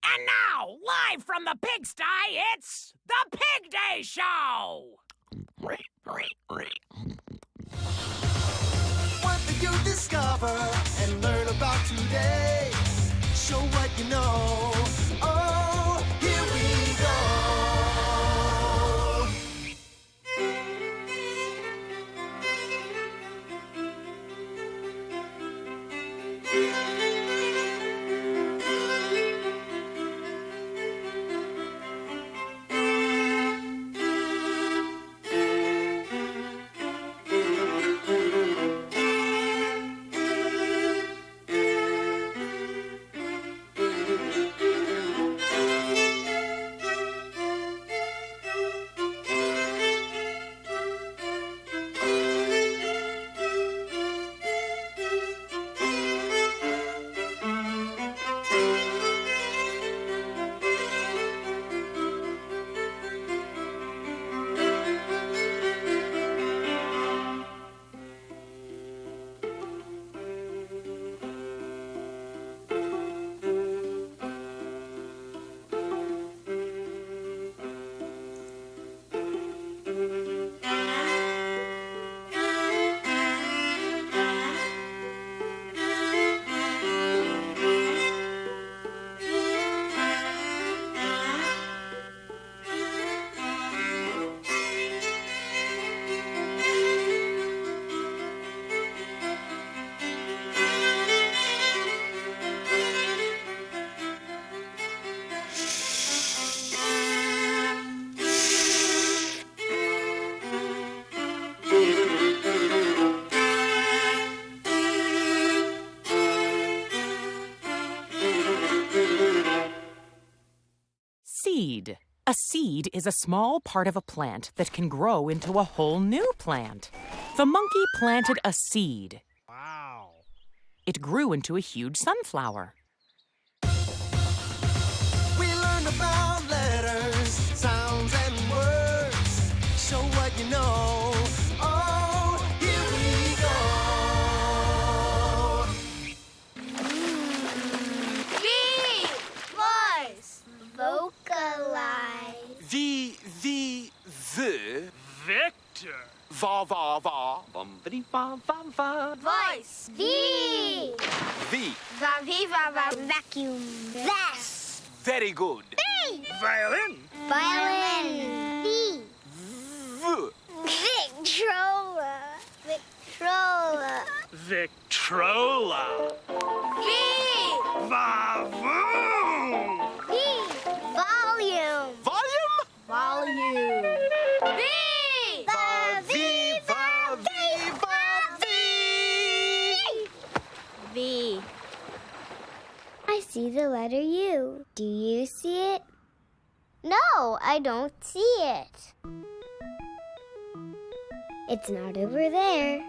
And now, live from the pigsty, it's the Pig Day Show! What do you discover and learn about today? Show what you know. Oh, here we go. Seed. A seed is a small part of a plant that can grow into a whole new plant. The monkey planted a seed. Wow. It grew into a huge sunflower. We learned about letters, sounds, and words. Show what you know. Oh, here we go. V. Voice. Vocalize. The Victor. va bumpity va Voice. V. the Va. Vacuum. Vest. very good V. Violin. Violin. V. v Victrola. Victrola. Victrola. V. Vavoom. V. Volume. volume Volume. V. V. I see the letter U. Do you see it? No, I don't see it. It's not over there.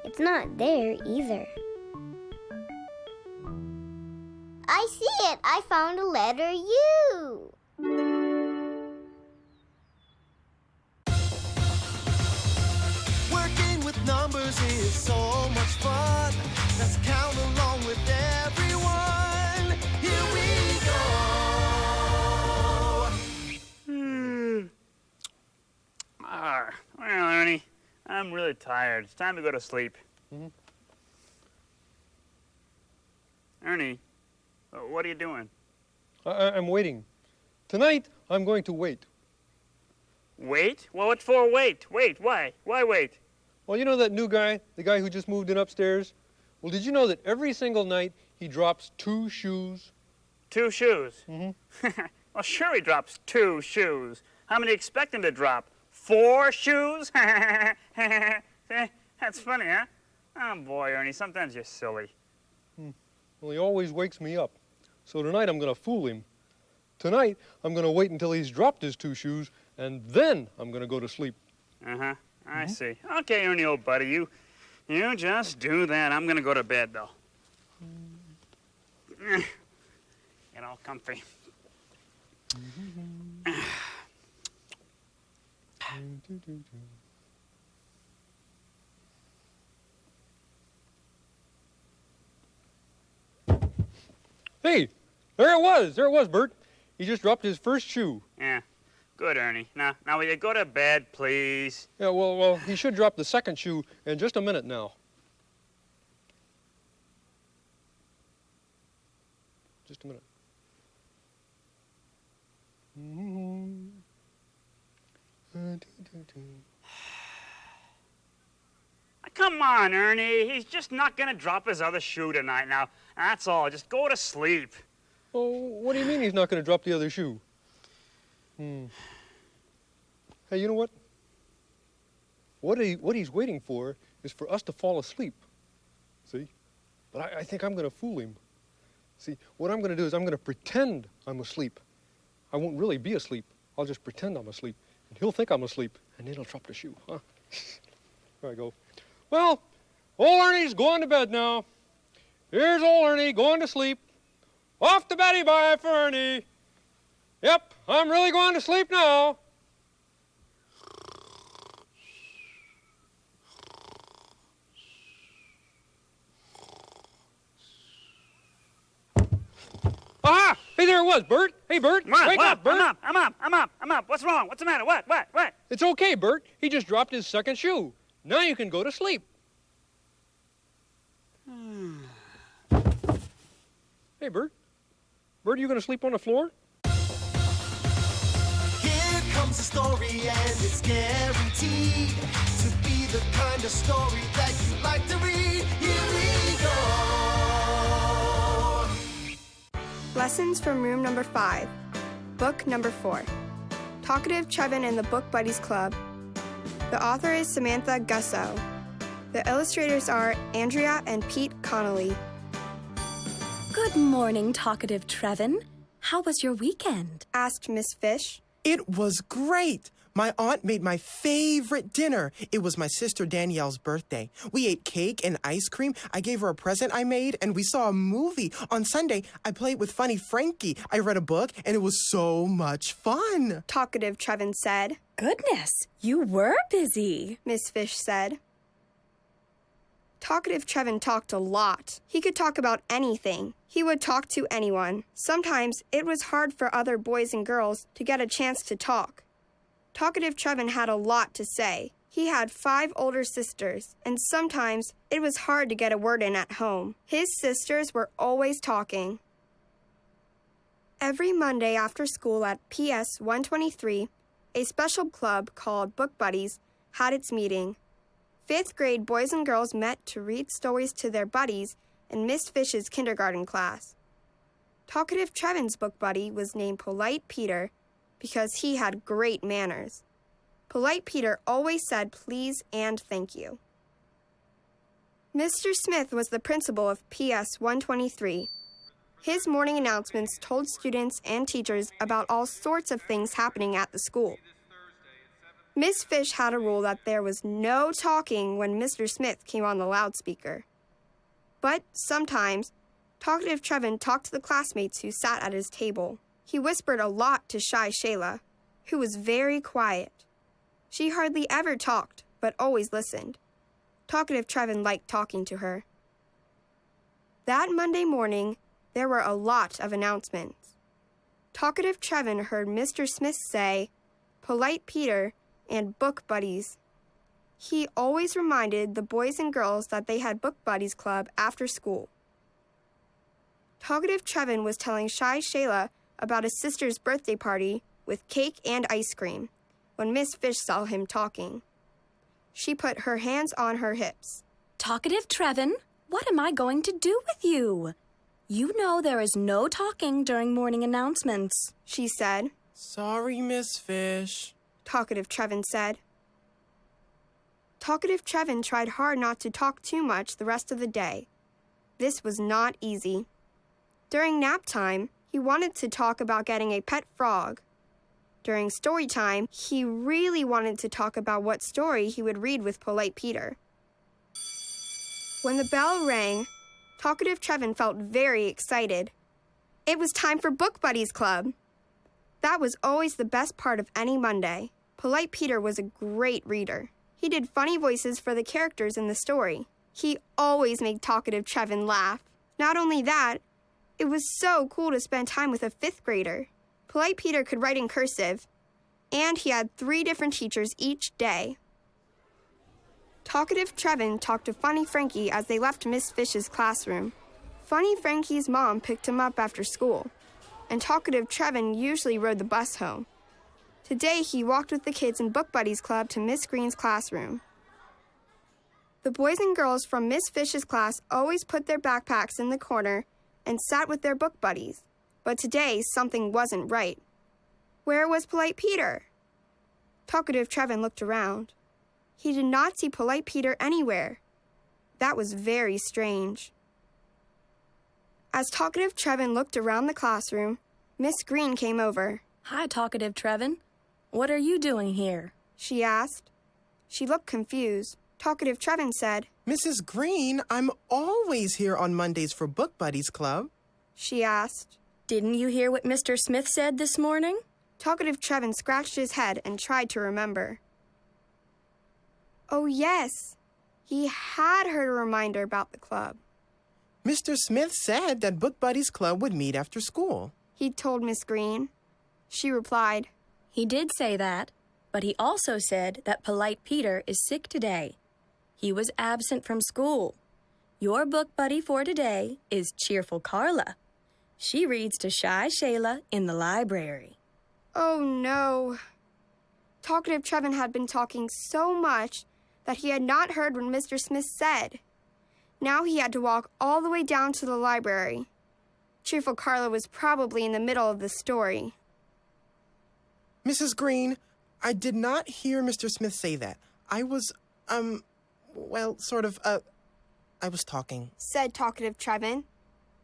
It's not there either. I see it. I found a letter U. Working with numbers is so much fun. Let's count along with everyone. Here we go. Well, Ernie, I'm really tired. It's time to go to sleep. Ernie, what are you doing? I'm waiting. Tonight, I'm going to wait. Wait? Well, what for wait? Wait, why? Why wait? Well, you know that new guy, the guy who just moved in upstairs? Well, did you know that every single night he drops 2 shoes? 2 shoes? Mm-hmm. Well, sure he drops 2 shoes. How many do you expect him to drop? 4 shoes? That's funny, huh? Oh, boy, Ernie, sometimes you're silly. Well, he always wakes me up. So tonight I'm going to fool him. Tonight, I'm going to wait until he's dropped his 2 shoes, and then I'm going to go to sleep. Uh-huh. I see. Okay, Ernie, old buddy, you just do that. I'm going to go to bed, though. Get all comfy. Hey, there it was. There it was, Bert. He just dropped his first shoe. Yeah. Good, Ernie. Now will you go to bed, please? Yeah, well, he should drop the second shoe in just a minute now. Just a minute. Come on, Ernie. He's just not going to drop his other shoe tonight now. That's all. Just go to sleep. Oh, what do you mean he's not going to drop the other shoe? Hey, you know what? What he's waiting for is for us to fall asleep. See? But I think I'm going to fool him. See, what I'm going to do is I'm going to pretend I'm asleep. I won't really be asleep. I'll just pretend I'm asleep. And he'll think I'm asleep, and then he'll drop the shoe. Huh? There I go. Well, old Ernie's going to bed now. Here's old Ernie going to sleep. Off to beddy bye for Ernie. Yep, I'm really going to sleep now. Aha! Hey, there it was, Bert. Hey, Bert. Wake up, Bert. I'm up. What's wrong? What's the matter? What? It's okay, Bert. He just dropped his second shoe. Now you can go to sleep. Hey, Bert. Bert, are you going to sleep on the floor? Here comes the story, and it's guaranteed to be the kind of story that you like to read. Here we go. Lessons from room number 5, book number 4. Talkative Trevin and the Book Buddies Club. The author is Samantha Gusso. The illustrators are Andrea and Pete Connolly. Good morning, Talkative Trevin. How was your weekend? Asked Miss Fish. It was great. My aunt made my favorite dinner. It was my sister Danielle's birthday. We ate cake and ice cream. I gave her a present I made, and we saw a movie. On Sunday, I played with Funny Frankie. I read a book, and it was so much fun. Talkative Trevin said. Goodness, you were busy, Miss Fish said. Talkative Trevin talked a lot. He could talk about anything. He would talk to anyone. Sometimes it was hard for other boys and girls to get a chance to talk. Talkative Trevin had a lot to say. He had 5 older sisters, and sometimes it was hard to get a word in at home. His sisters were always talking. Every Monday after school at PS 123, a special club called Book Buddies had its meeting. 5th grade boys and girls met to read stories to their buddies in Miss Fish's kindergarten class. Talkative Trevin's book buddy was named Polite Peter because he had great manners. Polite Peter always said please and thank you. Mr. Smith was the principal of PS 123. His morning announcements told students and teachers about all sorts of things happening at the school. Miss Fish had a rule that there was no talking when Mr. Smith came on the loudspeaker. But sometimes, Talkative Trevin talked to the classmates who sat at his table. He whispered a lot to shy Shayla, who was very quiet. She hardly ever talked, but always listened. Talkative Trevin liked talking to her. That Monday morning, there were a lot of announcements. Talkative Trevin heard Mr. Smith say, Polite Peter, and book buddies. He always reminded the boys and girls that they had book buddies club after school. Talkative Trevin was telling shy Shayla about his sister's birthday party with cake and ice cream when Miss Fish saw him talking. She put her hands on her hips. Talkative Trevin, what am I going to do with you? You know there is no talking during morning announcements, she said. Sorry, Miss Fish, Talkative Trevin said. Talkative Trevin tried hard not to talk too much the rest of the day. This was not easy. During nap time, he wanted to talk about getting a pet frog. During story time, he really wanted to talk about what story he would read with Polite Peter. When the bell rang, Talkative Trevin felt very excited. It was time for Book Buddies Club. That was always the best part of any Monday. Polite Peter was a great reader. He did funny voices for the characters in the story. He always made Talkative Trevin laugh. Not only that, It was so cool to spend time with a 5th grader. Polite Peter could write in cursive, and he had 3 different teachers each day. Talkative Trevin talked to Funny Frankie as they left Miss Fish's classroom. Funny Frankie's mom picked him up after school, and Talkative Trevin usually rode the bus home. Today, he walked with the kids in Book Buddies Club to Miss Green's classroom. The boys and girls from Miss Fish's class always put their backpacks in the corner and sat with their book buddies, but today something wasn't right. Where was Polite Peter? Talkative Trevin looked around. He did not see Polite Peter anywhere. That was very strange. As Talkative Trevin looked around the classroom, Miss Green came over. Hi, Talkative Trevin. What are you doing here? She asked. She looked confused. Talkative Trevin said, Mrs. Green, I'm always here on Mondays for Book Buddies Club. She asked. Didn't you hear what Mr. Smith said this morning? Talkative Trevin scratched his head and tried to remember. Oh, yes. He had heard a reminder about the club. Mr. Smith said that Book Buddies Club would meet after school. He told Miss Green. She replied, He did say that, but he also said that Polite Peter is sick today. He was absent from school. Your book buddy for today is Cheerful Carla. She reads to Shy Shayla in the library. Oh, no. Talkative Trevin had been talking so much that he had not heard what Mr. Smith said. Now he had to walk all the way down to the library. Cheerful Carla was probably in the middle of the story. Mrs. Green, I did not hear Mr. Smith say that. I was, I was talking, said Talkative Trevin.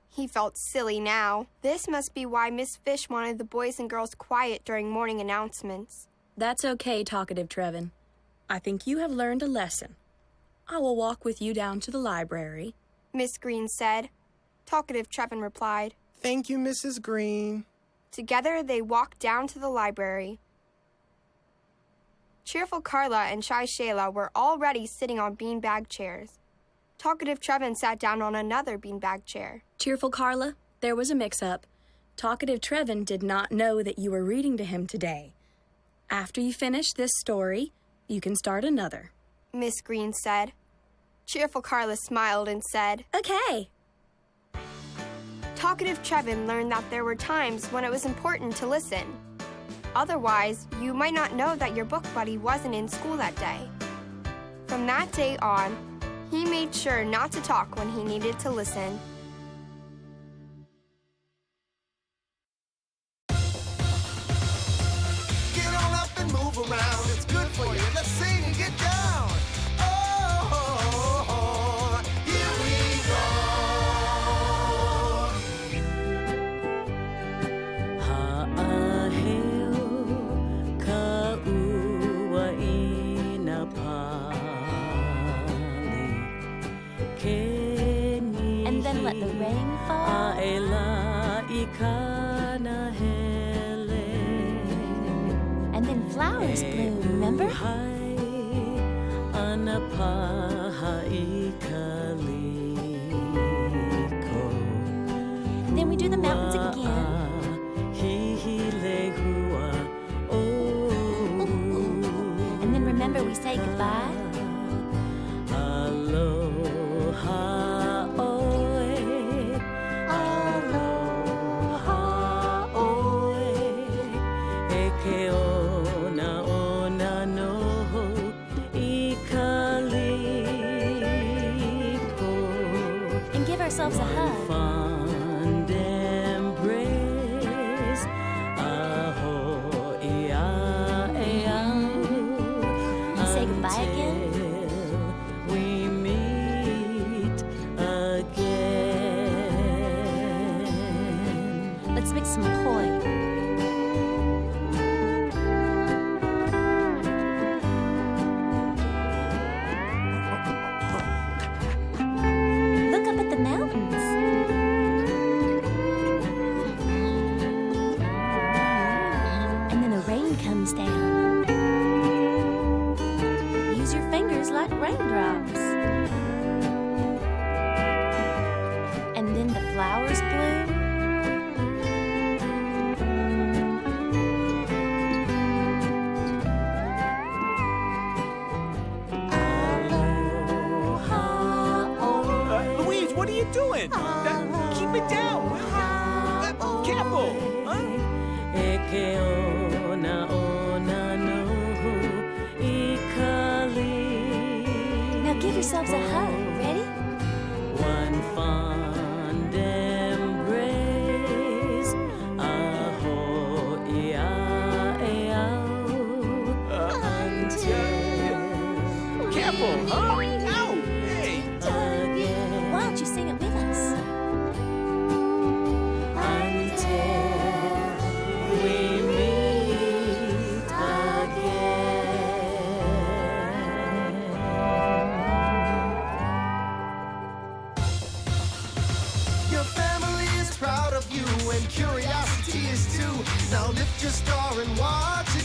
He felt silly now. This must be why Miss Fish wanted the boys and girls quiet during morning announcements. That's okay, Talkative Trevin. I think you have learned a lesson. I will walk with you down to the library, Miss Green said. Talkative Trevin replied, Thank you, Mrs. Green. Together they walked down to the library. Cheerful Carla and Shy Shayla were already sitting on beanbag chairs. Talkative Trevin sat down on another beanbag chair. Cheerful Carla, there was a mix-up. Talkative Trevin did not know that you were reading to him today. After you finish this story, you can start another, Miss Green said. Cheerful Carla smiled and said, Okay. Talkative Trevin learned that there were times when it was important to listen. Otherwise, you might not know that your book buddy wasn't in school that day. From that day on, he made sure not to talk when he needed to listen. Get on up and move around. It's good for you. Let's sing and get down. Oh, here we go. And then let the rain fall. And then flowers bloom, remember? Then we do the mountains again. And then remember we say goodbye. And give ourselves a hug. Fond embrace. And say goodbye again. We meet again. Let's make some poi. Look up at the mountains. And then the rain comes down. Use your fingers like raindrops. And then the flowers bloom. me down, will you? Careful, huh? Now give yourselves a hug. Ready? One fond embrace. Careful, huh? Ow! Hey! Why don't you sing it with us? We meet Your family is proud of you, and curiosity is too. Now lift your star and watch it